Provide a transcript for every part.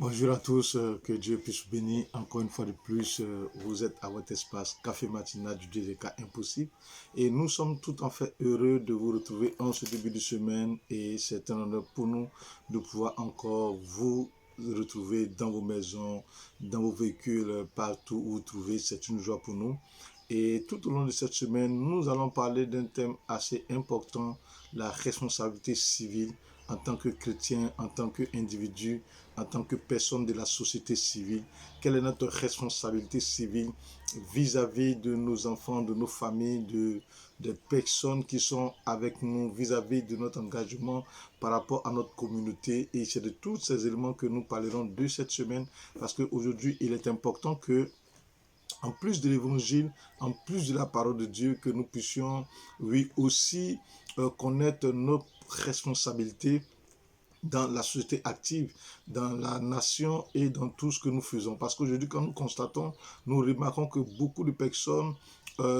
Bonjour à tous, que Dieu puisse vous bénir. Encore une fois de plus, vous êtes à votre espace Café Matinal du Dieu des cas impossibles. Et nous sommes tout en fait heureux de vous retrouver en ce début de semaine. Et c'est un honneur pour nous de pouvoir encore vous retrouver dans vos maisons, dans vos véhicules, partout où vous trouvez. C'est une joie pour nous. Et tout au long de cette semaine, nous allons parler d'un thème assez important, la responsabilité civile en tant que chrétien, en tant qu'individu, en tant que personne de la société civile. Quelle est notre responsabilité civile vis-à-vis de nos enfants, de nos familles, des personnes qui sont avec nous, vis-à-vis de notre engagement par rapport à notre communauté. Et c'est de tous ces éléments que nous parlerons de cette semaine, parce qu'aujourd'hui, il est important que en plus de l'évangile, en plus de la parole de Dieu, que nous puissions, oui, aussi connaître notre responsabilité dans la société active, dans la nation et dans tout ce que nous faisons. Parce qu'aujourd'hui, quand nous constatons, nous remarquons que beaucoup de personnes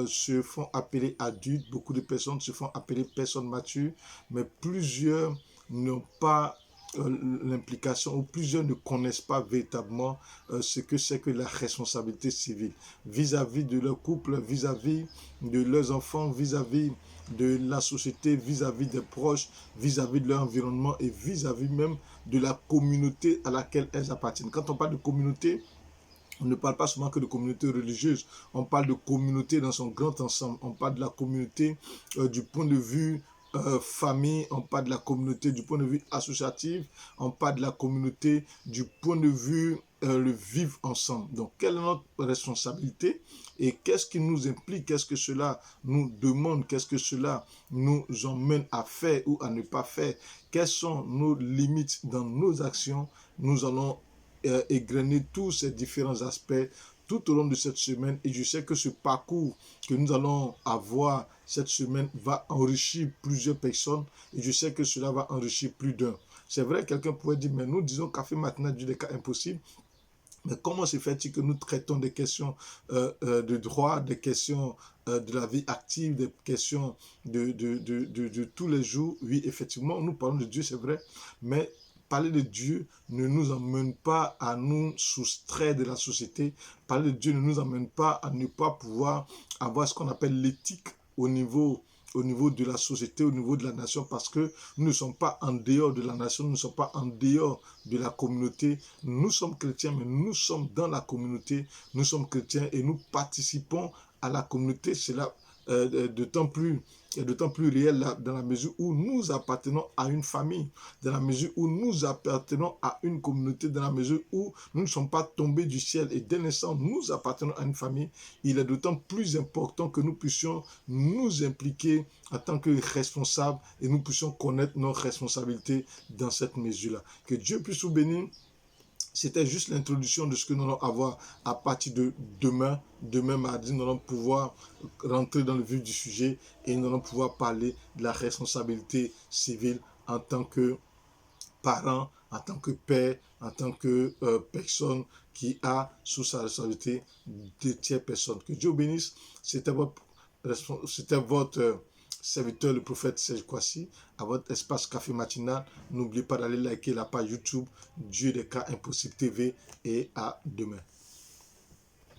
se font appeler adultes, beaucoup de personnes se font appeler personnes matures, mais plusieurs n'ont pas l'implication, ou plusieurs ne connaissent pas véritablement ce que c'est que la responsabilité civile vis-à-vis de leur couple, vis-à-vis de leurs enfants, vis-à-vis de la société, vis-à-vis des proches, vis-à-vis de leur environnement et vis-à-vis même de la communauté à laquelle elles appartiennent. Quand on parle de communauté, on ne parle pas seulement que de communauté religieuse, on parle de communauté dans son grand ensemble, on parle de la communauté du point de vue famille, on parle de la communauté du point de vue associatif, on parle de la communauté du point de vue le vivre ensemble. Donc, quelle est notre responsabilité et qu'est-ce qui nous implique, qu'est-ce que cela nous demande, qu'est-ce que cela nous emmène à faire ou à ne pas faire, quelles sont nos limites dans nos actions. Nous allons égrener tous ces différents aspects tout au long de cette semaine, et je sais que ce parcours que nous allons avoir cette semaine va enrichir plusieurs personnes, et je sais que cela va enrichir plus d'un. C'est vrai, quelqu'un pourrait dire, mais nous disons Café Matinal du des cas impossibles, mais comment se fait-il que nous traitons des questions de droit, des questions de la vie active, des questions de tous les jours? Oui, effectivement, nous parlons de Dieu, c'est vrai, mais parler de Dieu ne nous emmène pas à nous soustraire de la société. Parler de Dieu ne nous emmène pas à ne pas pouvoir avoir ce qu'on appelle l'éthique au niveau de la société, au niveau de la nation, parce que nous ne sommes pas en dehors de la nation, nous ne sommes pas en dehors de la communauté. Nous sommes chrétiens, mais nous sommes dans la communauté, nous sommes chrétiens et nous participons à la communauté. C'est là d'autant plus réel là, dans la mesure où nous appartenons à une famille, dans la mesure où nous appartenons à une communauté, dans la mesure où nous ne sommes pas tombés du ciel et dès l'instant nous appartenons à une famille. Il est d'autant plus important que nous puissions nous impliquer en tant que responsables et nous puissions connaître nos responsabilités dans cette mesure-là. Que Dieu puisse vous bénir. C'était juste l'introduction de ce que nous allons avoir à partir de demain mardi. Nous allons pouvoir rentrer dans le vif du sujet et nous allons pouvoir parler de la responsabilité civile en tant que parent, en tant que père, en tant que personne qui a sous sa responsabilité des tierces personnes. Que Dieu bénisse. C'était votre serviteur, le prophète Serge Kwasi, à votre espace Café Matinal. N'oubliez pas d'aller liker la page YouTube Dieu des cas impossibles TV et à demain.